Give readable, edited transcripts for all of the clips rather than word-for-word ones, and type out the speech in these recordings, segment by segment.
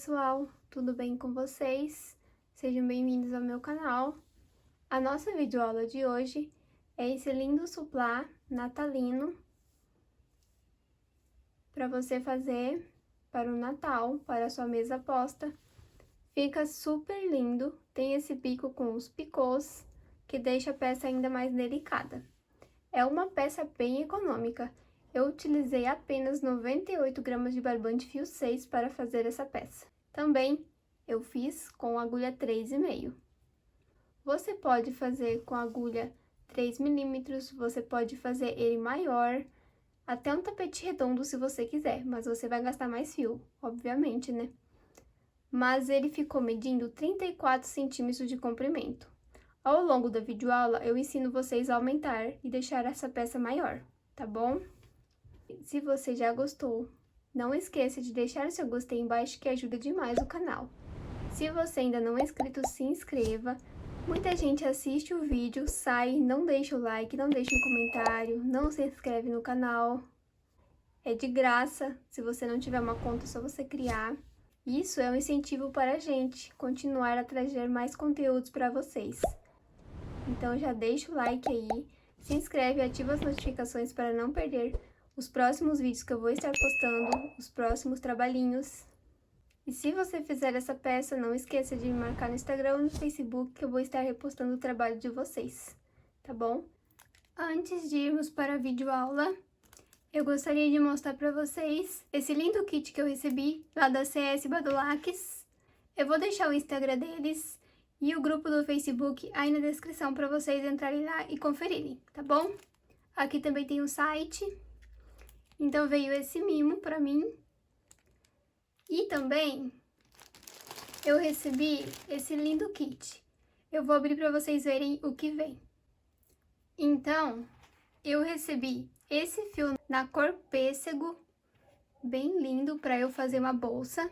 pessoal, tudo bem com vocês? Sejam bem-vindos ao meu canal. A nossa videoaula de hoje é esse lindo suplá natalino para você fazer para o Natal, para a sua mesa posta. Fica super lindo, tem esse bico com os picôs, que deixa a peça ainda mais delicada. É uma peça bem econômica. Eu utilizei apenas 98 gramas de barbante fio 6 para fazer essa peça. Também eu fiz com agulha 3,5. Você pode fazer com agulha 3 milímetros, você pode fazer ele maior, até um tapete redondo se você quiser, mas você vai gastar mais fio, obviamente, né? Mas ele ficou medindo 34 centímetros de comprimento. Ao longo da videoaula, eu ensino vocês a aumentar e deixar essa peça maior, tá bom? Se você já gostou, não esqueça de deixar o seu gostei embaixo que ajuda demais o canal. Se você ainda não é inscrito, se inscreva. Muita gente assiste o vídeo, sai, não deixa o like, não deixa um comentário, não se inscreve no canal. É de graça, se você não tiver uma conta é só você criar. Isso é um incentivo para a gente continuar a trazer mais conteúdos para vocês. Então já deixa o like aí, se inscreve e ativa as notificações para não perder os próximos vídeos que eu vou estar postando, os próximos trabalhinhos. E se você fizer essa peça, não esqueça de me marcar no Instagram ou no Facebook que eu vou estar repostando o trabalho de vocês, tá bom? Antes de irmos para a videoaula, eu gostaria de mostrar para vocês esse lindo kit que eu recebi lá da CS Badulaques. Eu vou deixar o Instagram deles e o grupo do Facebook aí na descrição para vocês entrarem lá e conferirem, tá bom? Aqui também tem o site. Então veio esse mimo para mim. E também eu recebi esse lindo kit. Eu vou abrir para vocês verem o que vem. Então, eu recebi esse fio na cor pêssego, bem lindo, para eu fazer uma bolsa.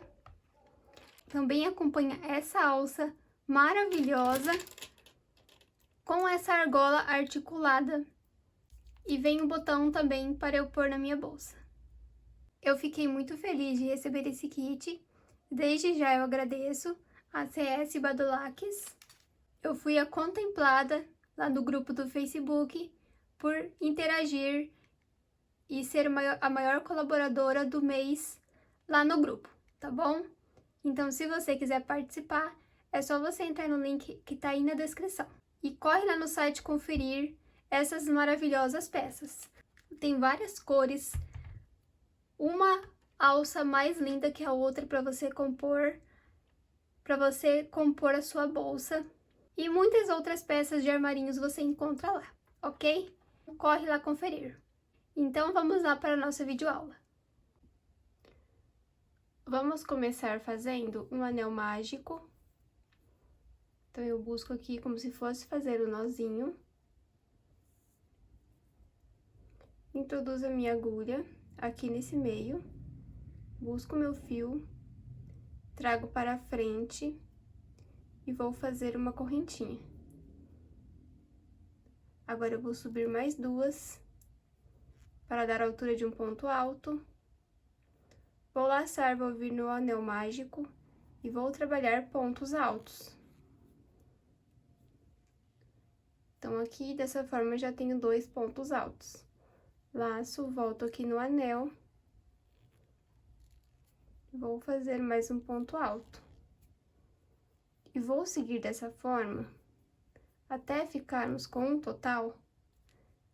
Também acompanha essa alça maravilhosa, com essa argola articulada. E vem um botão também para eu pôr na minha bolsa. Eu fiquei muito feliz de receber esse kit. Desde já eu agradeço a CS Badulaques. Eu fui a contemplada lá no grupo do Facebook por interagir e ser a maior colaboradora do mês lá no grupo, tá bom? Então, se você quiser participar, é só você entrar no link que tá aí na descrição. E corre lá no site conferir essas maravilhosas peças. Tem várias cores, uma alça mais linda que a outra para você compor a sua bolsa. E muitas outras peças de armarinhos você encontra lá, ok? Corre lá conferir. Então, vamos lá para a nossa videoaula. Vamos começar fazendo um anel mágico. Então, eu busco aqui como se fosse fazer o nozinho. Introduzo a minha agulha aqui nesse meio. Busco meu fio, trago para frente e vou fazer uma correntinha. Agora, eu vou subir mais duas para dar a altura de um ponto alto. Vou laçar, vou vir no anel mágico e vou trabalhar pontos altos. Então, aqui, dessa forma, eu já tenho 2 pontos altos. Laço, volto aqui no anel. Vou fazer mais um ponto alto. E vou seguir dessa forma até ficarmos com um total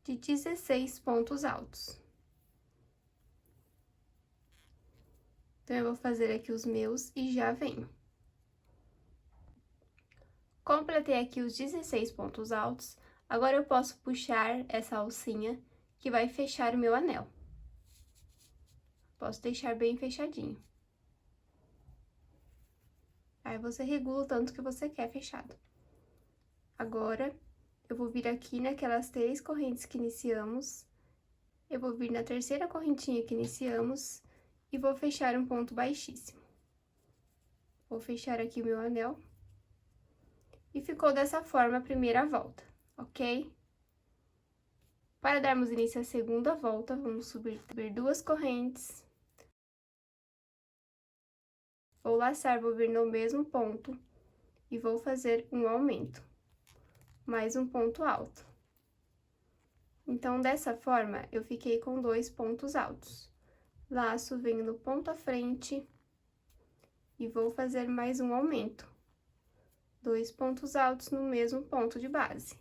de 16 pontos altos. Então, eu vou fazer aqui os meus e já venho. Completei aqui os 16 pontos altos, agora eu posso puxar essa alcinha que vai fechar o meu anel. Posso deixar bem fechadinho. Aí, você regula o tanto que você quer fechado. Agora, eu vou vir aqui naquelas 3 correntes que iniciamos, eu vou vir na terceira correntinha que iniciamos e vou fechar um ponto baixíssimo. Vou fechar aqui o meu anel. E ficou dessa forma a primeira volta, ok? Para darmos início à segunda volta, vamos subir 2 correntes. Vou laçar, vou vir no mesmo ponto e vou fazer um aumento, mais um ponto alto. Então, dessa forma, eu fiquei com 2 pontos altos. Laço, venho no ponto à frente e vou fazer mais um aumento. 2 pontos altos no mesmo ponto de base.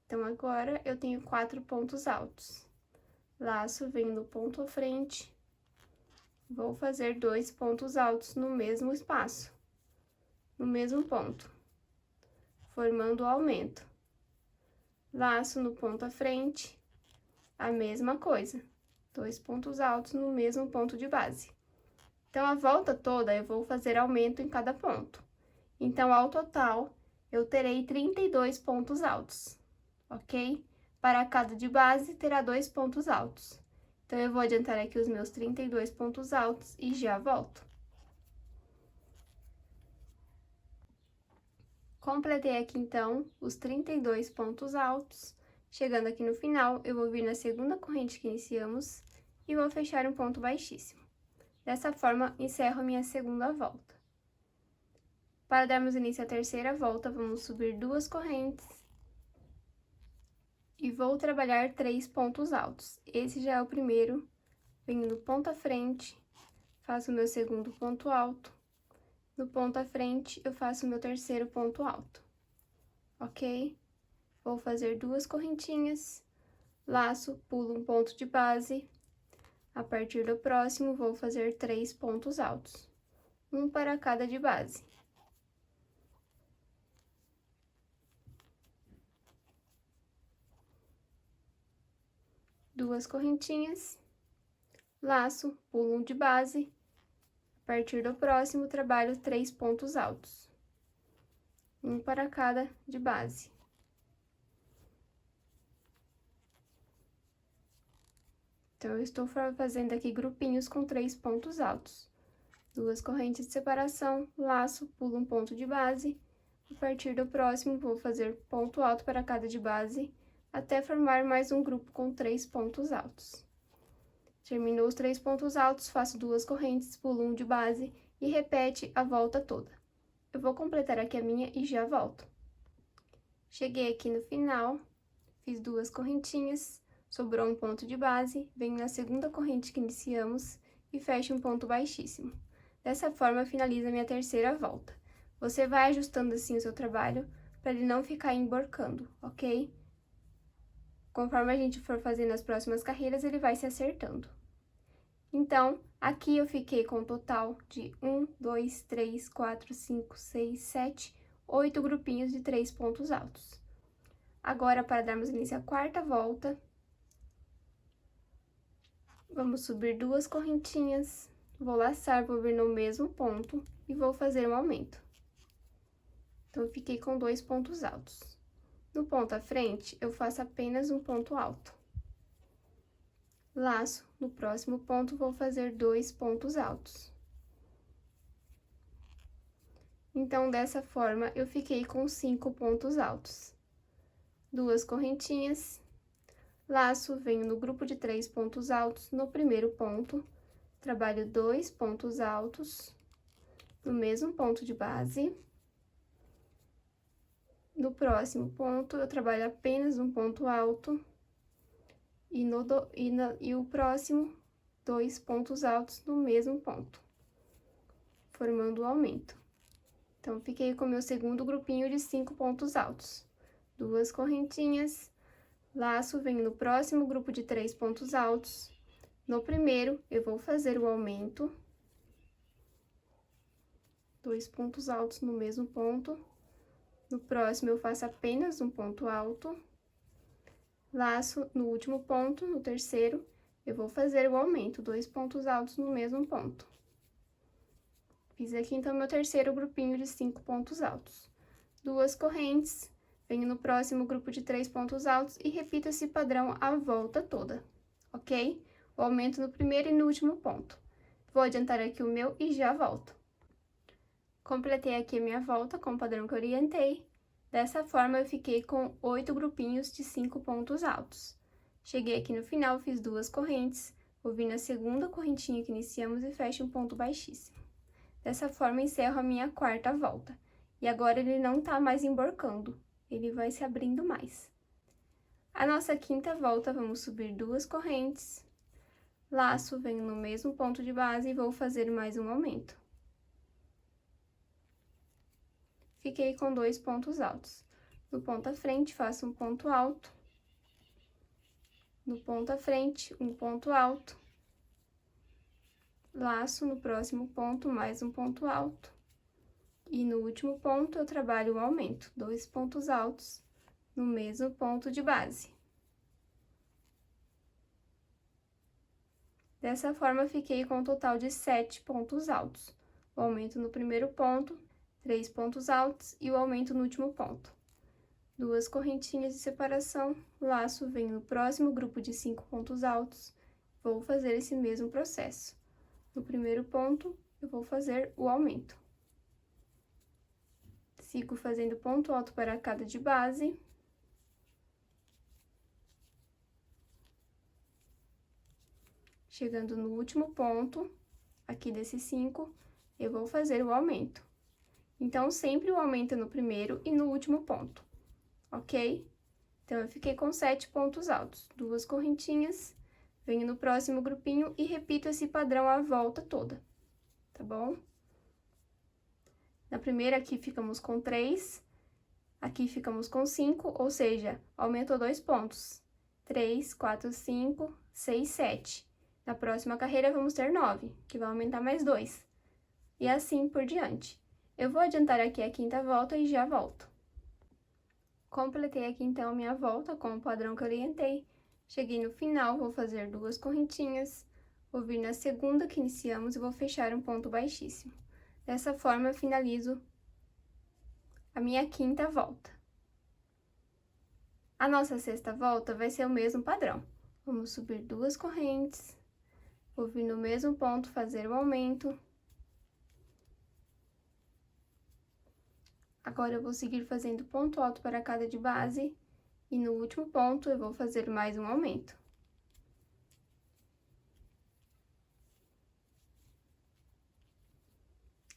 Então, agora, eu tenho 4 pontos altos. Laço, venho no ponto à frente, vou fazer 2 pontos altos no mesmo espaço, no mesmo ponto, formando o aumento. Laço no ponto à frente, a mesma coisa, 2 pontos altos no mesmo ponto de base. Então, a volta toda, eu vou fazer aumento em cada ponto. Então, ao total, eu terei 32 pontos altos, ok? Para cada de base, terá 2 pontos altos. Então, eu vou adiantar aqui os meus 32 pontos altos e já volto. Completei aqui, então, os 32 pontos altos. Chegando aqui no final, eu vou vir na segunda corrente que iniciamos e vou fechar um ponto baixíssimo. Dessa forma, encerro a minha segunda volta. Para darmos início à terceira volta, vamos subir 2 correntes e vou trabalhar 3 pontos altos. Esse já é o primeiro, venho no ponto à frente, faço o meu segundo ponto alto, no ponto à frente eu faço o meu terceiro ponto alto, ok? Vou fazer 2 correntinhas, laço, pulo um ponto de base, a partir do próximo vou fazer 3 pontos altos, um para cada de base. Duas correntinhas, laço, pulo um de base, a partir do próximo trabalho 3 pontos altos, um para cada de base. Então, eu estou fazendo aqui grupinhos com 3 pontos altos. 2 correntes de separação, laço, pulo um ponto de base, a partir do próximo vou fazer ponto alto para cada de base, até formar mais um grupo com 3 pontos altos. Terminou os 3 pontos altos, faço 2 correntes, pulo um de base e repete a volta toda. Eu vou completar aqui a minha e já volto. Cheguei aqui no final, fiz 2 correntinhas, sobrou um ponto de base, venho na segunda corrente que iniciamos e fecho um ponto baixíssimo. Dessa forma, finaliza a minha terceira volta. Você vai ajustando assim o seu trabalho para ele não ficar emborcando, ok? Conforme a gente for fazendo as próximas carreiras, ele vai se acertando. Então, aqui eu fiquei com um total de 1, 2, 3, 4, 5, 6, 7, 8 grupinhos de 3 pontos altos. Agora, para darmos início à quarta volta, vamos subir 2 correntinhas, vou laçar, vou vir no mesmo ponto e vou fazer um aumento. Então, eu fiquei com 2 pontos altos. No ponto à frente, eu faço apenas um ponto alto. Laço, no próximo ponto, vou fazer 2 pontos altos. Então, dessa forma, eu fiquei com 5 pontos altos. 2 correntinhas, laço, venho no grupo de 3 pontos altos, no primeiro ponto, trabalho 2 pontos altos, no mesmo ponto de base. No próximo ponto, eu trabalho apenas um ponto alto, e o próximo, 2 pontos altos no mesmo ponto, formando o aumento. Então, fiquei com o meu segundo grupinho de 5 pontos altos. 2 correntinhas, laço, venho no próximo grupo de 3 pontos altos. No primeiro, eu vou fazer o aumento. 2 pontos altos no mesmo ponto. No próximo, eu faço apenas um ponto alto. Laço no último ponto, no terceiro, eu vou fazer o aumento, 2 pontos altos no mesmo ponto. Fiz aqui, então, meu terceiro grupinho de 5 pontos altos. 2 correntes, venho no próximo grupo de 3 pontos altos e repito esse padrão a volta toda, ok? O aumento no primeiro e no último ponto. Vou adiantar aqui o meu e já volto. Completei aqui a minha volta com o padrão que eu orientei. Dessa forma, eu fiquei com 8 grupinhos de 5 pontos altos. Cheguei aqui no final, fiz 2 correntes, Vou vir na segunda correntinha que iniciamos e fecho um ponto baixíssimo. Dessa forma, encerro a minha quarta volta. E agora, ele não tá mais emborcando, ele vai se abrindo mais. A nossa quinta volta, vamos subir 2 correntes, laço, venho no mesmo ponto de base e vou fazer mais um aumento. Fiquei com 2 pontos altos. No ponto à frente, faço um ponto alto. No ponto à frente, um ponto alto. Laço no próximo ponto, mais um ponto alto. E no último ponto, eu trabalho o aumento, 2 pontos altos no mesmo ponto de base. Dessa forma, fiquei com um total de 7 pontos altos. O aumento no primeiro ponto, 3 pontos altos e o aumento no último ponto. 2 correntinhas de separação, laço, venho no próximo grupo de 5 pontos altos, vou fazer esse mesmo processo. No primeiro ponto, eu vou fazer o aumento. Sigo fazendo ponto alto para cada de base. Chegando no último ponto, aqui desses 5, eu vou fazer o aumento. Então, sempre o aumento no primeiro e no último ponto, ok? Então, eu fiquei com 7 pontos altos, 2 correntinhas, venho no próximo grupinho e repito esse padrão a volta toda, tá bom? Na primeira, aqui ficamos com 3, aqui ficamos com 5, ou seja, aumentou 2 pontos. 3, 4, 5, 6, 7. Na próxima carreira, vamos ter 9, que vai aumentar mais 2. E assim por diante. Eu vou adiantar aqui a quinta volta e já volto. Completei aqui, então, minha volta com o padrão que eu orientei. Cheguei no final, vou fazer 2 correntinhas, vou vir na segunda que iniciamos e vou fechar um ponto baixíssimo. Dessa forma, eu finalizo a minha quinta volta. A nossa sexta volta vai ser o mesmo padrão. Vamos subir 2 correntes, vou vir no mesmo ponto, fazer o aumento. Agora, eu vou seguir fazendo ponto alto para cada de base, e no último ponto, eu vou fazer mais um aumento.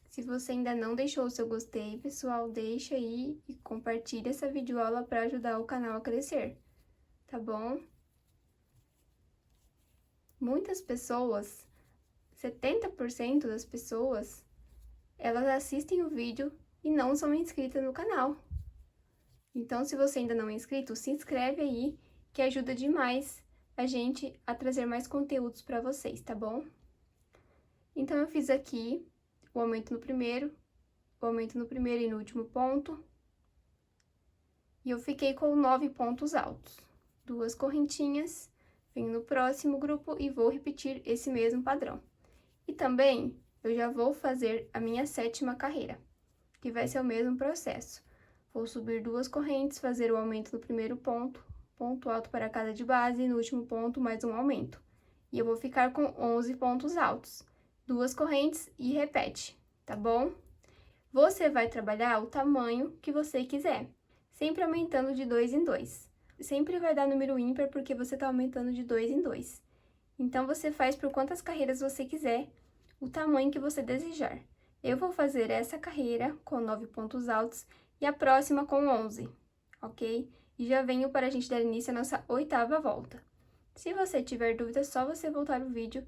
Se você ainda não deixou o seu gostei, pessoal, deixa aí e compartilha essa videoaula para ajudar o canal a crescer, tá bom? Muitas pessoas, 70% das pessoas, elas assistem o vídeo e não são inscritas no canal. Então, se você ainda não é inscrito, se inscreve aí, que ajuda demais a gente a trazer mais conteúdos para vocês, tá bom? Então, eu fiz aqui o aumento no primeiro, o aumento no primeiro e no último ponto. E eu fiquei com 9 pontos altos. 2 correntinhas, venho no próximo grupo e vou repetir esse mesmo padrão. E também, eu já vou fazer a minha 7ª carreira, que vai ser o mesmo processo. Vou subir 2 correntes, fazer o aumento no primeiro ponto, ponto alto para cada de base, e no último ponto, mais um aumento. E eu vou ficar com 11 pontos altos. 2 correntes e repete, tá bom? Você vai trabalhar o tamanho que você quiser, sempre aumentando de 2 em 2. Sempre vai dar número ímpar porque você tá aumentando de 2 em 2. Então, você faz por quantas carreiras você quiser, o tamanho que você desejar. Eu vou fazer essa carreira com 9 pontos altos e a próxima com 11, ok? E já venho para a gente dar início à nossa 8ª volta. Se você tiver dúvida, é só você voltar o vídeo,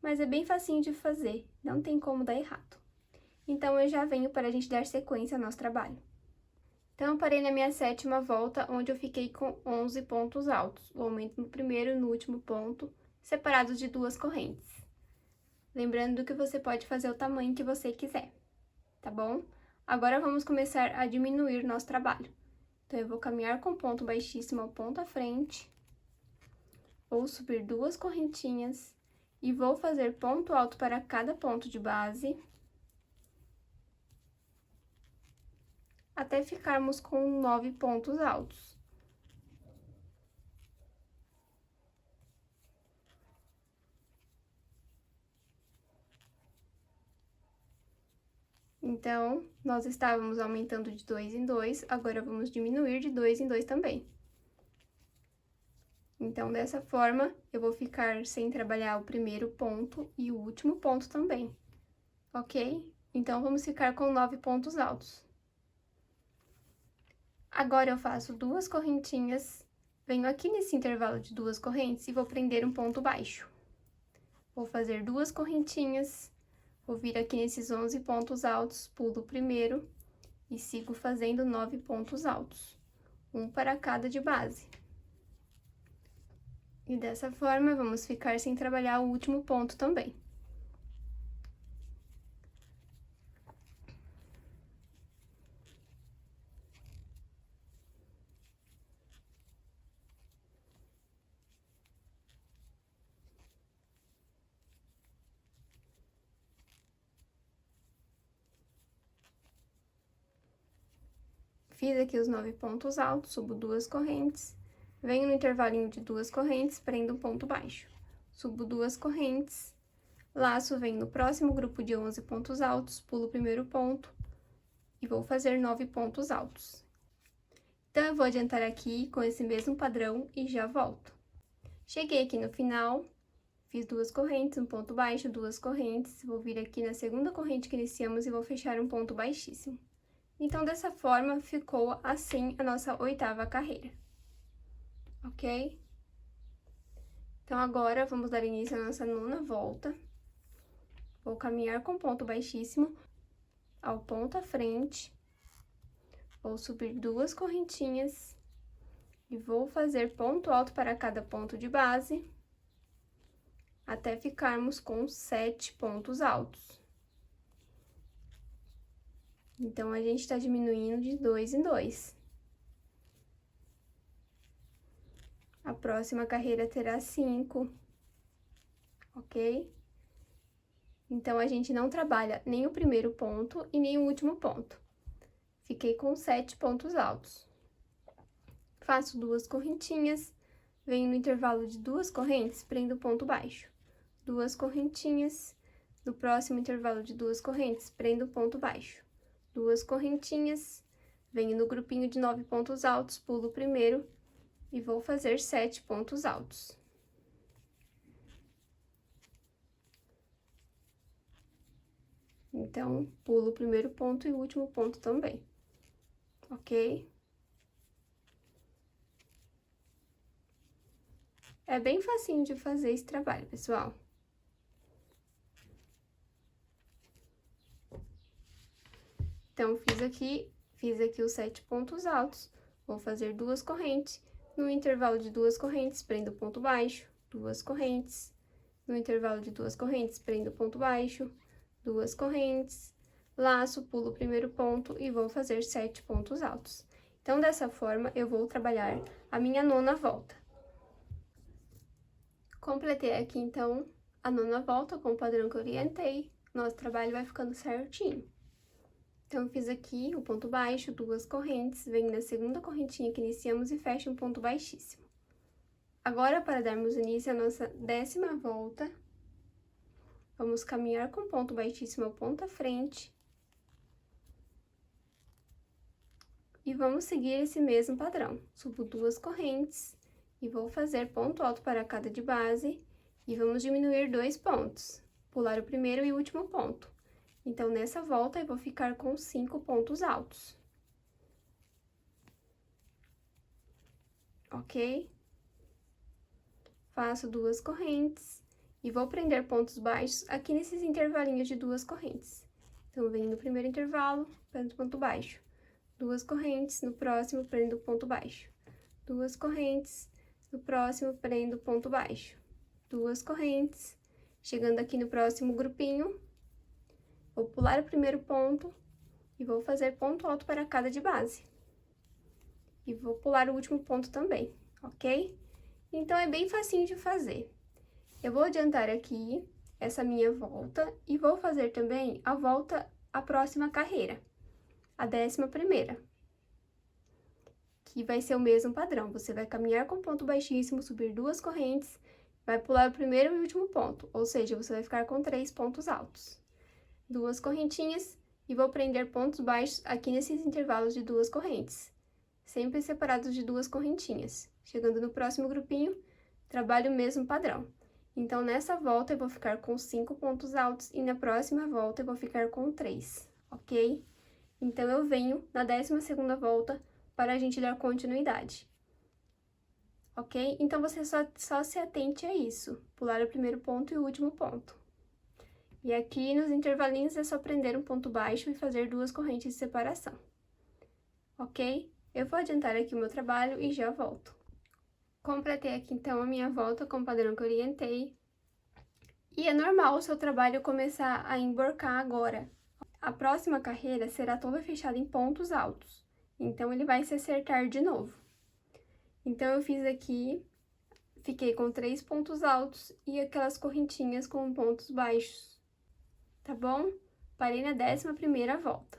mas é bem facinho de fazer, não tem como dar errado. Então, eu já venho para a gente dar sequência ao nosso trabalho. Então, eu parei na minha 7ª volta, onde eu fiquei com 11 pontos altos, o aumento no primeiro e no último ponto, separados de 2 correntes. Lembrando que você pode fazer o tamanho que você quiser, tá bom? Agora, vamos começar a diminuir nosso trabalho. Então, eu vou caminhar com ponto baixíssimo ao ponto à frente, vou subir 2 correntinhas, e vou fazer ponto alto para cada ponto de base, até ficarmos com 9 pontos altos. Então, nós estávamos aumentando de 2 em 2, agora vamos diminuir de 2 em 2 também. Então, dessa forma, eu vou ficar sem trabalhar o primeiro ponto e o último ponto também, ok? Então, vamos ficar com 9 pontos altos. Agora, eu faço 2 correntinhas, venho aqui nesse intervalo de 2 correntes e vou prender um ponto baixo. Vou fazer 2 correntinhas, vou vir aqui nesses 11 pontos altos, pulo o primeiro e sigo fazendo 9 pontos altos, um para cada de base. E dessa forma, vamos ficar sem trabalhar o último ponto também. Fiz aqui os 9 pontos altos, subo 2 correntes, venho no intervalinho de 2 correntes, prendo um ponto baixo. Subo 2 correntes, laço, venho no próximo grupo de 11 pontos altos, pulo o primeiro ponto e vou fazer 9 pontos altos. Então, eu vou adiantar aqui com esse mesmo padrão e já volto. Cheguei aqui no final, fiz 2 correntes, um ponto baixo, 2 correntes, vou vir aqui na segunda corrente que iniciamos e vou fechar um ponto baixíssimo. Então, dessa forma, ficou assim a nossa 8ª carreira, ok? Então, agora, vamos dar início à nossa 9ª volta. Vou caminhar com ponto baixíssimo ao ponto à frente, vou subir 2 correntinhas e vou fazer ponto alto para cada ponto de base, até ficarmos com 7 pontos altos. Então, a gente tá diminuindo de 2 em 2. A próxima carreira terá 5, ok? Então, a gente não trabalha nem o primeiro ponto e nem o último ponto. Fiquei com 7 pontos altos. Faço 2 correntinhas, venho no intervalo de 2 correntes, prendo ponto baixo. 2 correntinhas, no próximo intervalo de 2 correntes, prendo ponto baixo. 2 correntinhas, venho no grupinho de 9 pontos altos, pulo o primeiro e vou fazer 7 pontos altos. Então, pulo o primeiro ponto e o último ponto também, ok? É bem facinho de fazer esse trabalho, pessoal. Então, fiz aqui os 7 pontos altos, vou fazer 2 correntes, no intervalo de 2 correntes, prendo ponto baixo, 2 correntes, no intervalo de 2 correntes, prendo ponto baixo, 2 correntes, laço, pulo o primeiro ponto e vou fazer 7 pontos altos. Então, dessa forma, eu vou trabalhar a minha 9ª volta. Completei aqui, então, a 9ª volta com o padrão que eu orientei, nosso trabalho vai ficando certinho. Então, eu fiz aqui o ponto baixo, 2 correntes, venho na segunda correntinha que iniciamos e fecho um ponto baixíssimo. Agora, para darmos início à nossa 10ª volta, vamos caminhar com ponto baixíssimo ao ponto à frente. E vamos seguir esse mesmo padrão. Subo 2 correntes e vou fazer ponto alto para cada de base e vamos diminuir 2 pontos, pular o primeiro e o último ponto. Então, nessa volta, eu vou ficar com 5 pontos altos. Ok? Faço 2 correntes e vou prender pontos baixos aqui nesses intervalinhos de 2 correntes. Então, venho no primeiro intervalo, prendo ponto baixo. 2 correntes, no próximo, prendo ponto baixo. 2 correntes, no próximo, prendo ponto baixo. 2 correntes, chegando aqui no próximo grupinho, vou pular o primeiro ponto e vou fazer ponto alto para cada de base. E vou pular o último ponto também, ok? Então, é bem facinho de fazer. Eu vou adiantar aqui essa minha volta e vou fazer também a volta à próxima carreira, a 11ª, que vai ser o mesmo padrão. Você vai caminhar com ponto baixíssimo, subir 2 correntes, vai pular o primeiro e último ponto, ou seja, você vai ficar com 3 pontos altos. 2 correntinhas e vou prender pontos baixos aqui nesses intervalos de 2 correntes, sempre separados de 2 correntinhas. Chegando no próximo grupinho, trabalho o mesmo padrão. Então, nessa volta, eu vou ficar com 5 pontos altos e na próxima volta, eu vou ficar com 3, ok? Então, eu venho na 12ª volta para a gente dar continuidade, ok? Então, você só se atente a isso, pular o primeiro ponto e o último ponto. E aqui, nos intervalinhos, é só prender um ponto baixo e fazer 2 correntes de separação, ok? Eu vou adiantar aqui o meu trabalho e já volto. Completei aqui, então, a minha volta com o padrão que eu orientei. E é normal o seu trabalho começar a emborcar agora. A próxima carreira será toda fechada em pontos altos, então ele vai se acertar de novo. Então, eu fiz aqui, fiquei com 3 pontos altos e aquelas correntinhas com pontos baixos, tá bom? Parei na 11ª volta.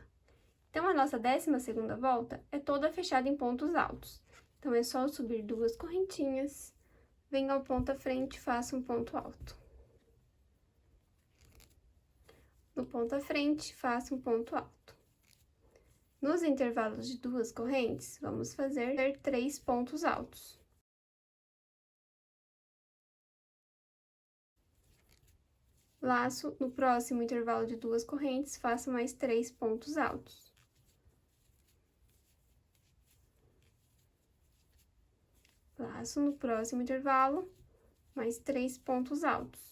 Então, a nossa 12ª volta é toda fechada em pontos altos. Então, é só subir 2 correntinhas, venho ao ponto à frente e faço um ponto alto. No ponto à frente, faço um ponto alto. Nos intervalos de 2 correntes, vamos fazer 3 pontos altos. Laço, no próximo intervalo de 2 correntes, faço mais 3 pontos altos. Laço, no próximo intervalo, mais 3 pontos altos.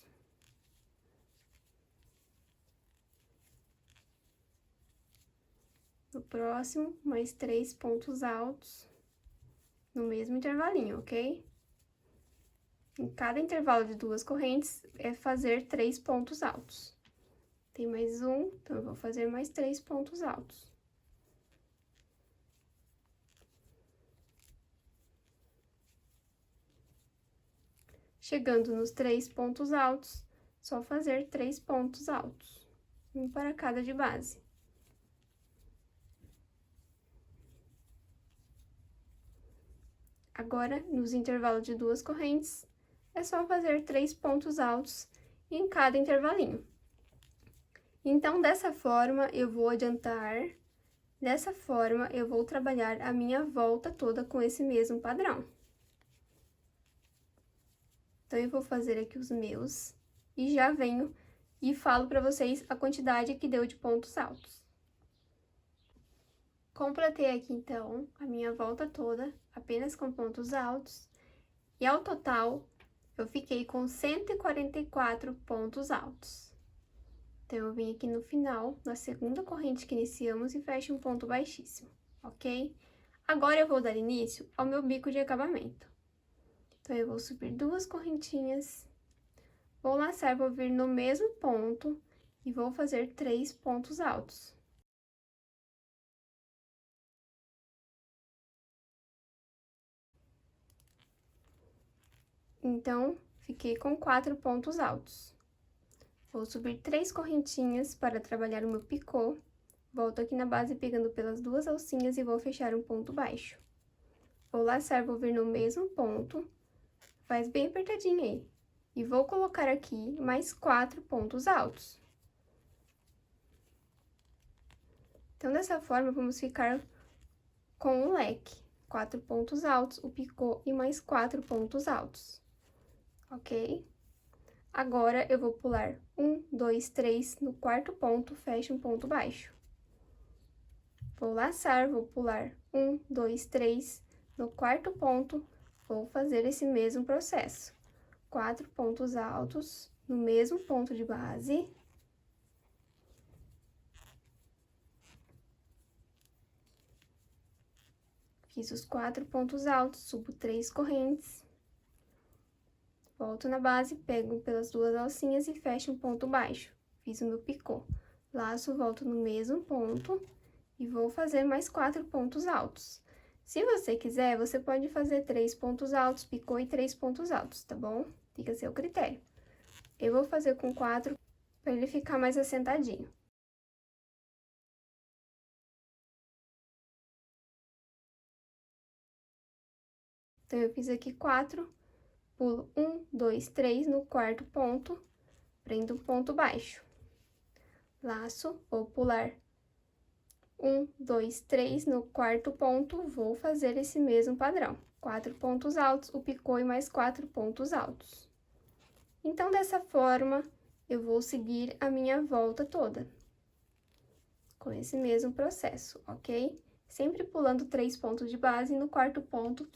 No próximo, mais 3 pontos altos, no mesmo intervalinho, ok? Em cada intervalo de 2 correntes, é fazer 3 pontos altos. Tem mais um, então eu vou fazer mais 3 pontos altos. Chegando nos 3 pontos altos, só fazer 3 pontos altos, um para cada de base. Agora, nos intervalos de 2 correntes, é só fazer 3 pontos altos em cada intervalinho. Então, dessa forma, eu vou adiantar, dessa forma, eu vou trabalhar a minha volta toda com esse mesmo padrão. Então, eu vou fazer aqui os meus e já venho e falo para vocês a quantidade que deu de pontos altos. Completei aqui, então, a minha volta toda, apenas com pontos altos, e ao total, eu fiquei com 144 pontos altos. Então, eu vim aqui no final, na segunda corrente que iniciamos, e fecho um ponto baixíssimo, ok? Agora, eu vou dar início ao meu bico de acabamento. Então, eu vou subir 2 correntinhas, vou laçar, vou vir no mesmo ponto, e vou fazer 3 pontos altos. Então, fiquei com 4 pontos altos. Vou subir 3 correntinhas para trabalhar o meu picô. Volto aqui na base pegando pelas 2 alcinhas e vou fechar um ponto baixo. Vou laçar, vou vir no mesmo ponto, faz bem apertadinho aí. E vou colocar aqui mais 4 pontos altos. Então, dessa forma, vamos ficar com um leque. 4 pontos altos, o picô e mais 4 pontos altos, ok? Agora, eu vou pular 1, 2, 3, no quarto ponto, fecho um ponto baixo. Vou laçar, vou pular 1, 2, 3, no quarto ponto, vou fazer esse mesmo processo. 4 pontos altos, no mesmo ponto de base. Fiz os 4 pontos altos, subo 3 correntes. Volto na base, pego pelas 2 alcinhas e fecho um ponto baixo. Fiz o meu picô. Laço, volto no mesmo ponto e vou fazer mais 4 pontos altos. Se você quiser, você pode fazer 3 pontos altos, picô e 3 pontos altos, tá bom? Fica a seu critério. Eu vou fazer com 4 para ele ficar mais assentadinho. Então, eu fiz aqui 4, pulo 1, 2, 3 no quarto ponto, prendo um ponto baixo. Laço, vou pular 1, 2, 3 no quarto ponto, vou fazer esse mesmo padrão. 4 pontos altos, o picô e mais 4 pontos altos. Então, dessa forma, eu vou seguir a minha volta toda, com esse mesmo processo, ok? Sempre pulando 3 pontos de base e no quarto ponto,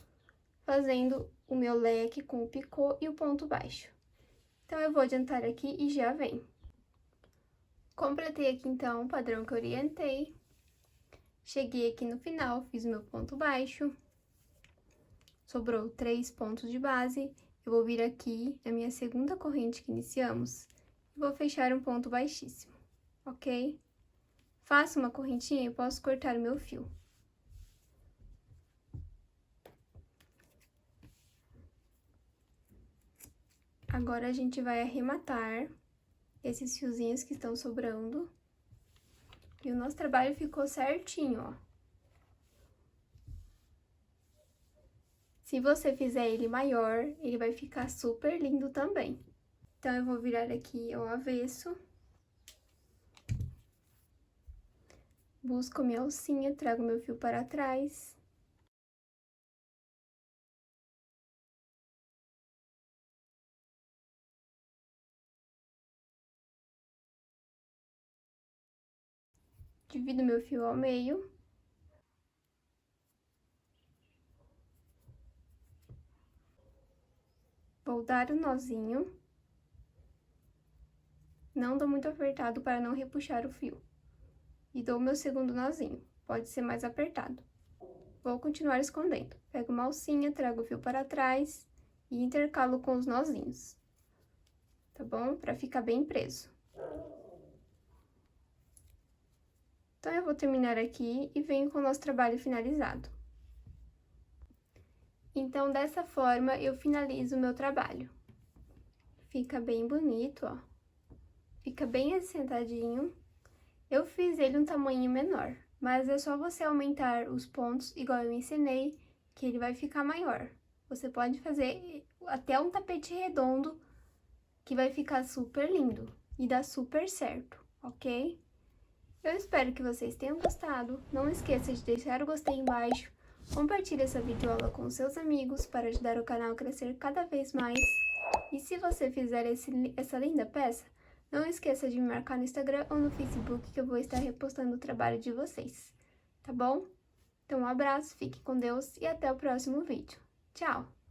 fazendo o meu leque com o picô e o ponto baixo. Então, eu vou adiantar aqui e já vem. Completei aqui, então, o padrão que eu orientei. Cheguei aqui no final, fiz o meu ponto baixo. Sobrou 3 pontos de base. Eu vou vir aqui na minha segunda corrente que iniciamos e vou fechar um ponto baixíssimo, ok? Faço uma correntinha e posso cortar o meu fio. Agora, a gente vai arrematar esses fiozinhos que estão sobrando. E o nosso trabalho ficou certinho, ó. Se você fizer ele maior, ele vai ficar super lindo também. Então, eu vou virar aqui ao avesso. Busco minha alcinha, trago meu fio para trás. Divido meu fio ao meio. Vou dar um nozinho. Não dou muito apertado para não repuxar o fio. E dou meu segundo nozinho, pode ser mais apertado. Vou continuar escondendo. Pego uma alcinha, trago o fio para trás e intercalo com os nozinhos. Tá bom? Para ficar bem preso. Então, eu vou terminar aqui e venho com o nosso trabalho finalizado. Então, dessa forma, eu finalizo o meu trabalho. Fica bem bonito, ó. Fica bem assentadinho. Eu fiz ele um tamanho menor, mas é só você aumentar os pontos, igual eu ensinei, que ele vai ficar maior. Você pode fazer até um tapete redondo, que vai ficar super lindo e dá super certo, ok? Eu espero que vocês tenham gostado. Não esqueça de deixar o gostei embaixo. Compartilhe essa videoaula com seus amigos para ajudar o canal a crescer cada vez mais. E se você fizer essa linda peça, não esqueça de me marcar no Instagram ou no Facebook, que eu vou estar repostando o trabalho de vocês, tá bom? Então, um abraço, fique com Deus e até o próximo vídeo. Tchau!